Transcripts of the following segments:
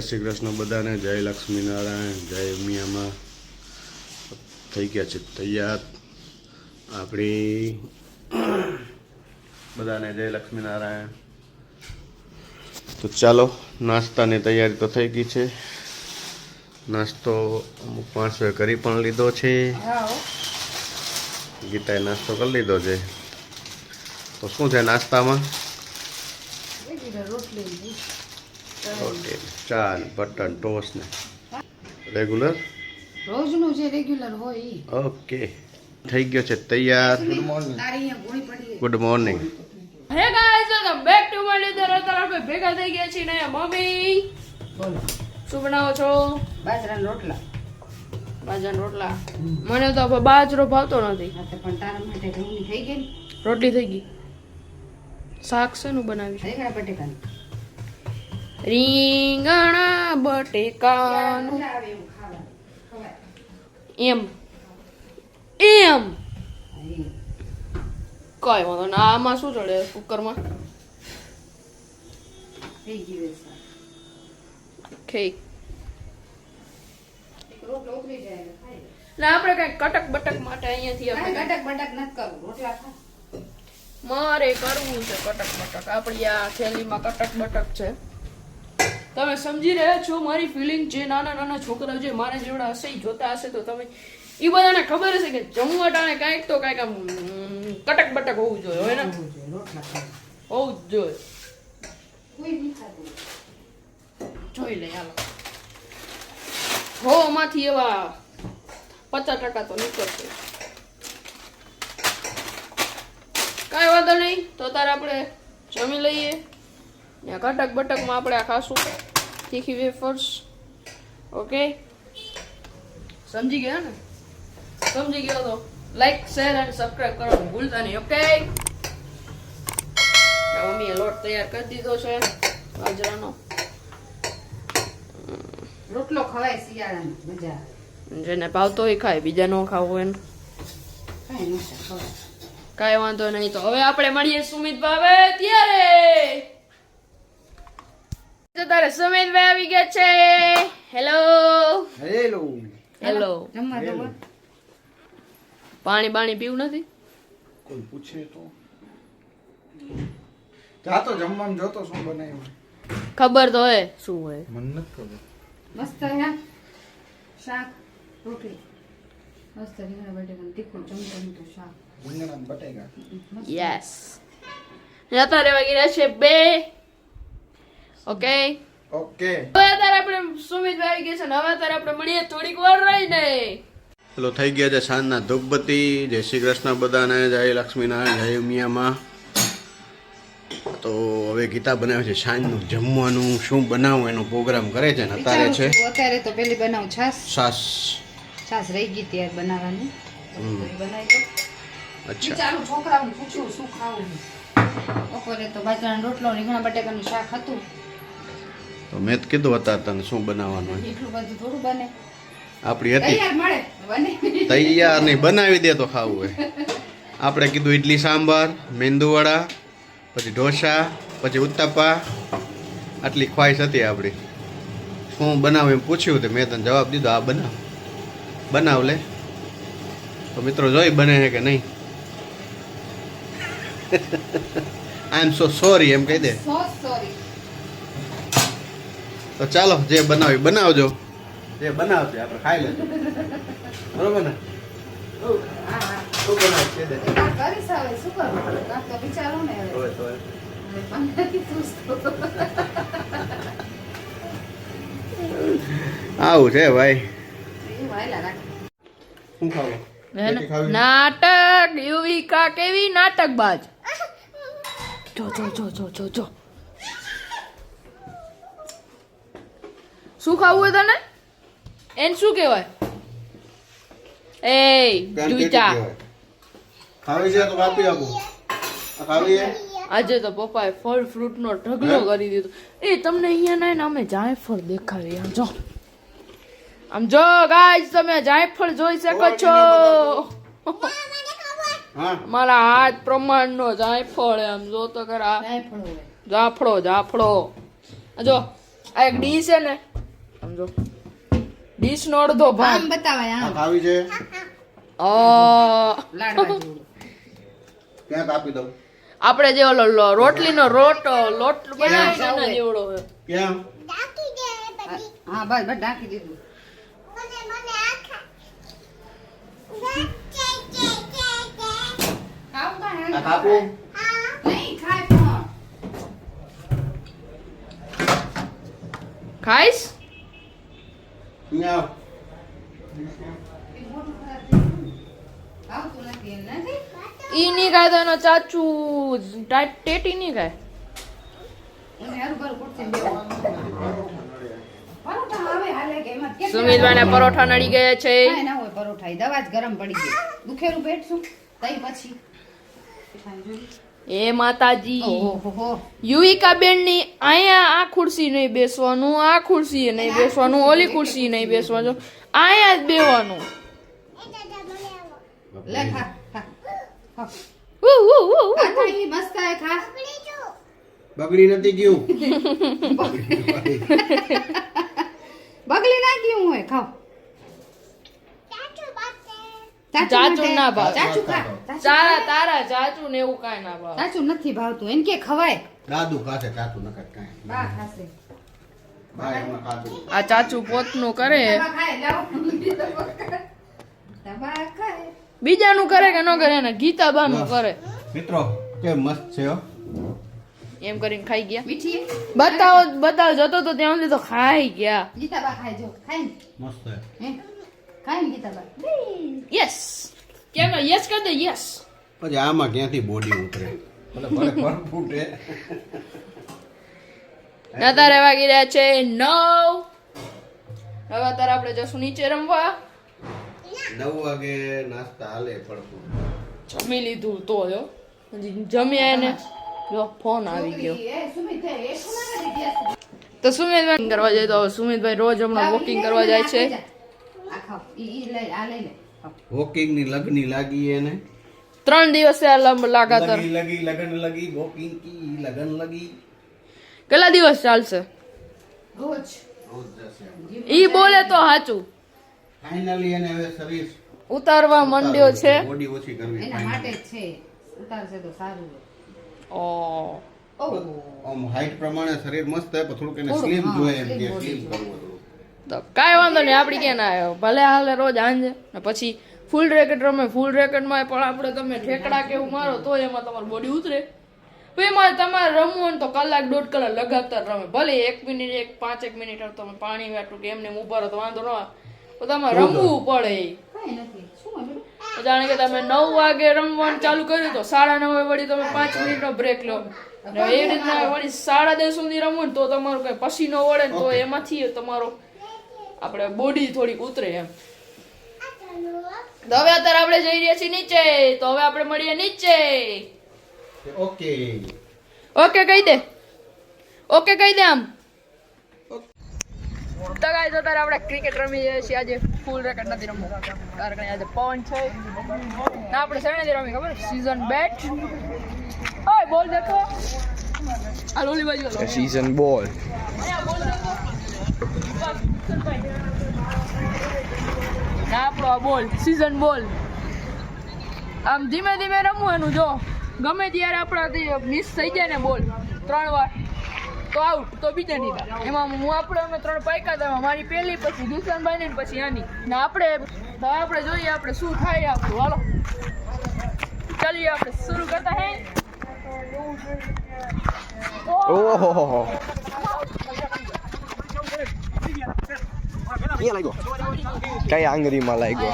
શ્રી કૃષ્ણ બધાને, જય લક્ષ્મીનારાયણ, જય મિયામાં. થઈ ગયા છે તૈયાર આપણી બધાને જય લક્ષ્મીનારાયણ. તો ચાલો, નાસ્તાની તૈયારી તો થઈ ગઈ છે. નાસ્તો અમુક માણસોએ કરી પણ લીધો છે. ગીતાએ નાસ્તો કરી લીધો છે. તો શું છે નાસ્તામાં? રોટલી, ચા, બટર, ટોસ્ટ ને રેગ્યુલર રોજનું જે રેગ્યુલર હોય. ઓકે, થઈ ગયો છે તૈયાર. Good morning. Hey guys, welcome back to my લીધર. અત્યારે આપણે ભેગા થઈ ગયા છીએ ને મમ્મી બોલો, શું બનાવો છો? બાજરાના રોટલા. બાજરાના રોટલા. મને તો બાજરો ભાવતો નથી. પણ તારા માટે રોટલી થઈ ગઈ ને? રોટલી થઈ ગઈ. શાક શેનું બનાવ્યું? રીંગણા બટેકાનું. રીંગણા બટેકાનું. એમ એમ કઈ વાંધો ના. આમાં શું ચડે કુકરમાં? થઈ ગયું ઓકે. રોટલો ઉતરી જાય ખાઈ લે. એટલે આપણે કઈ કટક બટક માટે અહીંયાથી આપણે ગટક બટક નથી કરવું, રોટલા ખા. મારે કરવું છે કટક બટક. આપણી આ થેલીમાં કટક બટક છે. તમે સમજી રહ્યા છો મારી ફિલિંગ? જે નાના નાના છોકરાઓ જે મારા જેવડા હશે ઈ જોતા હશે તો તમે ઈ બધાને ખબર હશે કે જમવા ટાણે કાંઈક તો કાંઈક આમ કટક બટક હોવું જોઈએ, હોય ને? રોટલા ખા. હોવું જ જોઈએ. કોઈ નહીં ખાતું. જોઈ લે હાલો. હો માંથી એવા 50% તો નીકળશે. કાંઈ વાંધો નહીં. તો તારે આપણે જમી લઈએ. ને કટક બટકમાં આપણે આ ખાશું તીખી વેફર્સ. ઓકે, સમજી ગયા ને? સમજી ગયો તો લાઈક, શેર અને સબસ્ક્રાઇબ કરવાનું ભૂલતા નહીં. ઓકે, મમ્મીએ લોટ તૈયાર કરી દીધો છે બાજરાનો. રોટલો ખવાય શિયાળામાં, મજા આવે. જેને ભાવતો હોય ખાય, બીજા નો ખાવું હોય ને કાંઈ નથી ખવાય. કાંઈ વાંધો નહીં. તો હવે આપણે મળીએ સુમિત ભાવે ત્યારે. તારે સુમિત ભાઈ આવી ગયા છે. Hello hello. હેલો. જમવા દો બોલ. પાણી બાણી પીવું નથી? કોઈ પૂછે તો જાતો જમવાનું જોતો શું બનાવ્યું ખબર તો હોય શું હોય. મને નથી ખબર. મસ્ત હે શાક રોટલી. મસ્ત રીંગણા બટેકાનું તીખું ચમચમતું શાક. રીંગણા ને બટેકા. યસ. અત્યારે વાગી રહ્યા છે 2. Okay, okay. હવે અત્યારે આપણે સુમિત ભાઈ આવી ગયા છે ને હવે અત્યારે આપણે મળીએ થોડીક વાર રહીને. ચલો, થઈ ગયા છે સાંજના ધૂપબત્તી. જય શ્રી કૃષ્ણ બધાને, જય લક્ષ્મીનારાયણ, જય મિયામાં. તો હવે ગીતા બનાવે છે સાંજનું જમવાનું. શું બનાવવું એનો પ્રોગ્રામ કરે છે ને અત્યારે છે અત્યારે તો પેલી બનાવું છાસ. છાસ રહી ગઈ ત્યારે બનાવવાની. બનાવી દો. અચ્છા, વિચારું છોકરાઓને પૂછું શું ખાવું. બપોરે તો બાજરાનો રોટલો રીંગણા બટેકાનું શાક હતું. તો મેં જ કીધું હતા તને શું બનાવવાનું હોય. એટલું બધું થોડું બને. આપણી હતી તૈયાર મળે બને. તૈયાર નહીં, બનાવી દે તો ખાવું હોય. આપણે કીધું ઇડલી સાંભાર, મેંદુવડા, પછી ઢોસા, પછી ઉત્તપા. આટલી ખ્વાહિશ હતી આપણી. શું બનાવું એમ પૂછ્યું તો મેં તને જવાબ દીધો, આ બનાવ લે. તો મિત્રો જોઈ બને છે કે નહીં. આઈ એમ સો સોરી એમ કહી દે. સો સોરી. તો ચાલો, જે બનાવી બનાવજો. જે બનાવશે આપણે ખાઈ લેજો. બરોબર ને? શું બનાવ છે દે. કાંઈક કરીશ હવે શું કરું? કાંઈક તો વિચારું ને હવે. તો હવે પંદરથી પૂછતો. આવું છે ભાઈ. એ વાયલા રાખ. શું ખાવું? નાટક યુવિકા કેવી નાટકબાજ. જો જો જો જો જો જો શું ખાવું હોય તને? એને શું કહેવાય? એ જુઈટા. ખાવી છે તો કાપી આપું. ખાવી છે? આજે તો પપ્પાએ ફળ ફ્રૂટ નો ઢગલો કરી દીધો. એ તમને અહીંયા ના ને અમે જાયફળ દેખાડી. આમ જો, આમ જો ગાઈસ, તમે જાયફળ જોઈ શકો છો. મારા હાથ પ્રમાણનો જાયફળ. આમ જો તો ખરા. જાફળો જાફળો. જો આ એક ડી છે ને, આમ જો ડીશ નો અડધો ભાગ આમ બતાવાય આ આમ ખાવી છે લાડવા જેવું ક્યાં કાપી દઉં આપણે જે ઓલો રોટલીનો લોટ બનાવે છે ને જેવડો હોય ક્યાં હા બસ બસ ઢાંકી દીધું ખાવું કાંઈ? આ કાપું નહીં ખાય પણ ખાઈશ અહીંયા આવ. એ મોટું ખરાબ થઈ ગયું. આવતું નથી એમ નથી ઈ નહીં ખાય તો એનો ચાચુ ટેટી નહીં ખાય અને હારું બારું પડશે બેવું. પરોઠા આવે હાલે કે એમાં કેટલા સુમિતભાઈને પરોઠા નડી ગયા છે કાંઈ ના હોય પરોઠા ઈ દવા જ ગરમ પડી ગઈ દુખેલું પેટ શું તઈ પછી એ માતાજી ઓહો યુવિકા બેન ની અહીંયા આ ખુરશી નહીં બેસવાનું આ ખુરશી નહીં બેસવાનું ઓલી ખુરશી નહીં બેસવાનું અહીંયા જ બેવાનું લે ખા ખા ખા ઉ, ઉ, ઉ, ઉ. ખા ખાઈ મસ્ત હે ખા બગડી નથી ગયું બગલી ના ગયું હોય ખાઓ ચાચુ માટે- ના ભાવે. ચાચુ ખા ચાચુ તારા ચાચુ ને એવું કાંઈ ના ભાવે ચાચુ નથી ભાવતું એને કે ખવાય દાદુ ખાશે ચાચુ નકર કાંઈ બા ખાશે ભાઈ હમણાં ખાધું આ ચાચુ પોતનું કરે દવા ખાય લાવો દવા ખાય બીજાનું કરે કે ન કરે ને ગીતાબાનું કરે મિત્રો કેમ મસ્ત છે હો એમ કરીને ખાઈ ગયા મીઠી હે? બતાવ જતો તો ત્યાં સુધી તો ખાઈ ગયા ગીતાબા ખાય જો ખાય ને મસ્ત છે હે ખાય ને ગીતાબા યસ કેમ યસ કર દે યસ પછી આમાં ક્યાંથી બોડી ઉતરે ભલે ભલે પર ફૂટે અત્યારે વાગી રહ્યા છે 9 હવે અત્યારે આપણે જશું નીચે રમવા 9 વાગે નાસ્તા હાલે પડતું જમી લીધું તો જો હજી જમ્યા એને જો ફોન આવી ગયો છોકરી, એ સુમિત એ શું ના કરી ગયા તો સુમિતભાઈ કરવા જાય તો સુમિતભાઈ રોજ હમણાં વોકિંગ કરવા જાય છે આ ખાઓ ઈ લઈ આ લઈ લે ખાઓ. વોકિંગ ની લગની લાગી એને 3 દિવસ લગાતાર લગી લગન લગી વોકિંગ કી લગન લગી કેટલા દિવસ ચાલશે રોજ રોજ જશે ઈ બોલે તો સાચું ફાઇનલી એને હવે શરીર ઉતારવા માંડ્યો છે બોડી ઓછી કરવી એના માટે જ છે ઉતારશે તો સારું ઓ ઓ આમ હાઈટ પ્રમાણે શરીર મસ્ત છે પણ થોડુંક એને થોડુંક, સ્લિમ હા, જોઈએ એમ slim કે body સ્લિમ જોઈએ. કરવું થોડું તો કાંઈ વાંધો નહીં આપડી ક્યાં ના આવ્યો ભલે હાલે રોજ આંજે ને પછી ફૂલ રેકેટ રમે ફૂલ રેકેટમાં પણ આપણે તમે ઠેકડા કે એવું મારો તો એમાં તમારી બોડી ઉતરે પછી એમાં તમારે રમવું હોય ને તો કલાક 1.5 કલાક લગાતાર રમે ભલે 1 મિનિટ 5 મિનિટ તમે પાણી વાટું કે એમને ઉભા રહો તો વાંધો ન આવે તો તમારે રમવું પડે કઈ નથી શું હોય બેટા? તો જાણે કે તમે 9 વાગે રમવાનું ચાલુ કર્યું તો 9:30 વળી તમે 5 મિનિટનો બ્રેક લો ને એ રીતના વળી 10:30 સુધી રમવું ને તો તમારું કઈ પસીનો વળે ને તો એમાંથી તમારો આપણે બોડી થોડીક ઉતરે એમ તો હવે અત્યારે આપણે જઈ રહ્યા છીએ નીચે તો હવે આપણે મળીએ નીચે ઓકે ઓકે કહી દે ઓકે કહી દે આમ તો ગાઈસ અત્યારે આપણે ક્રિકેટ રમી રહ્યા છીએ આજે ફૂલ રેકેટ નથી રમવું કારણ કે આજે પવન છે ના આપણે શરણેથી રમી ખબર સીઝન બેટ ઓય બોલ દેખો આ લોલી બાજુ હાલો. season ball. અહીંયા બોલ દેખો ના આપણો આ બોલ સીઝન બોલ આમ ધીમે ધીમે રમવું એનું જો ગમે ત્યારે આપણાથી મિસ થઈ જાય ને બોલ 3 વાર તો આઉટ તો બીજાની વાર એમાં હું આપણે અમે 3 પાક્યા હતા એમાં મારી પહેલી પછી દુષ્યંતભાઈ ની ને પછી આની ને આપણે જોઈએ આપણે શું થાય આપણું હાલો ચાલીએ આપણે શરૂ કરતા હે Oh. Iya lagu. Kayak angry malah ego.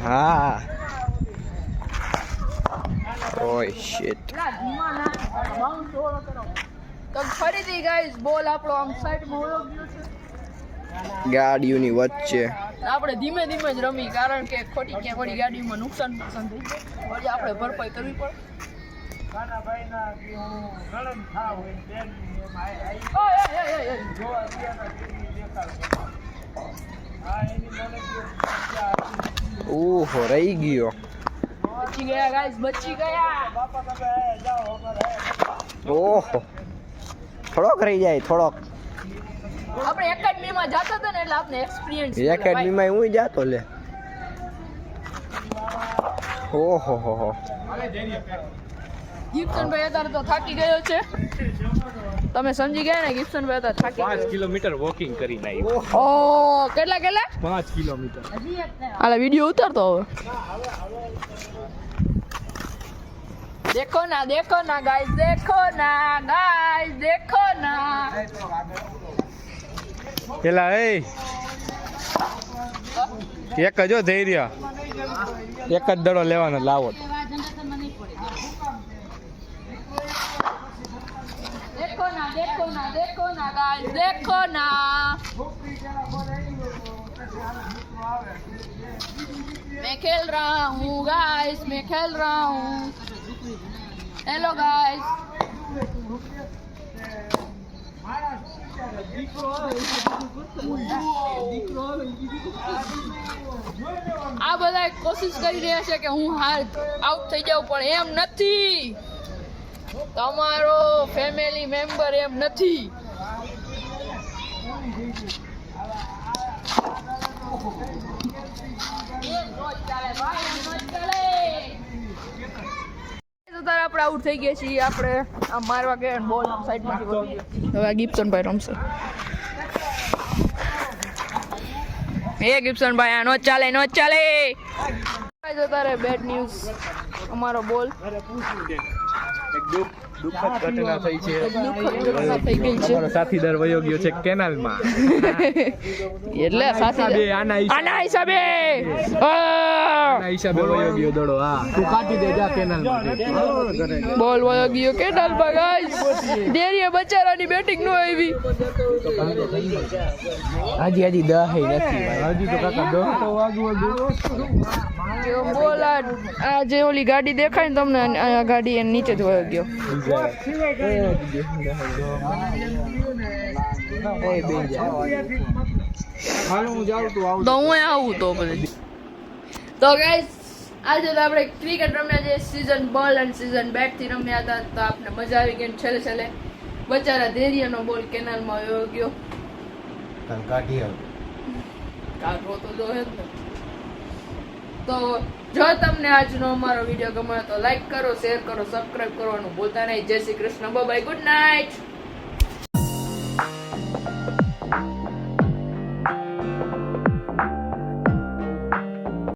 Ah. Oh shit. તો ફરીથી ગાઈસ બોલ આપણો આમ સાઈડમાં વયો ગયો છે ગાડીઓની વચ્ચે આપણે ધીમે ધીમે જ રમી કારણ કે ખોટી ગાડીમાં નુકસાન થઈ જાય વળી આપણે ભરપાઈ કરવી પડે ઓય, ઓય, ઓય, ઓય. ઓહો રહી ગયો. બચી ગયા ગાઈસ બચી ગયા ઓહો થોડોક રહી જાય થોડોક. આપણે એકેડમીમાં જતા હતા ને એટલે આપણે એક્સપિરિયન્સ એકેડમીમાં હું જાતો લે. ઓહો હો હો. ગિબ્સનભાઈ અત્યારે તો થાકી ગયો છે. તમે સમજી ગયા ને ગિબ્સનભાઈ અત્યારે થાકી 5 ગયો. કિલોમીટર વોકિંગ કરીને આવ્યો. ઓ કેટલા 5 કિલોમીટર. હાલે વિડિયો ઉતારતો હવે. देखो ना गाइस, देखो ना પેલા એ એક જ હો ધૈર્ય, એક જ દડો લેવાનો લાવો. देखो ना गाइस, देखो ना मैं खेल रहा हूँ गाइस, मैं खेल रहा हूँ. Hello guys. આ બધા કોશિશ કરી રહ્યા છે કે હું આઉટ થઈ જાઉં, પણ એમ નથી. તમારો ફેમિલી મેમ્બર એમ નથી. અત્યારે આપણે આઉટ થઈ ગયા છીએ. આપણે આમ મારવા ગયા બોલ સાઈડમાંથી વળી ગયો. હવે આ ગિબ્સનભાઈ રમશે. એ ગિબ્સનભાઈ આ નો ચાલે. અત્યારે બેડ ન્યૂઝ. અમારો બોલ દુઃખદ ઘટના થઈ છે. થઈ ગઈ છે. અમારો સાથીદાર વયો ગયો છે કેનાલમાં. એટલે સાથે આના હિસાબે વયો ગયો દડો. હા તું કાઢી દે જા કેનાલમાં. બોલ વયો ગયો કેનાલમાં ગાઈસ. ડેરીએ બચારાની બેટિંગ નો આવી. હજી 10 નથી. હજી તો કાકા 10 તો વાગવું. બોલ આ જે ઓલી ગાડી દેખાય ને તમને, આ ગાડી એની નીચે જ વયો ગયો. તો હું આવું તો પછી. તો ગાઈસ આજે તો આપણે ક્રિકેટ રમ્યા છે. સીઝન બોલ અને સીઝન બેટ થી રમ્યા હતા. તો આપણે મજા આવી ગઈ. છેલ્લે બચારા ધૈર્યનો બોલ કેનાલમાં વયો ગયો. કાઢવો તો જોઈએ જ ને. તો જો તમને આજનો અમારો વિડીયો ગમ્યો તો લાઈક કરો, શેર કરો, સબસ્ક્રાઇબ કરવાનું ભૂલતા નહીં. જય Shri Krishna. Bye, good night.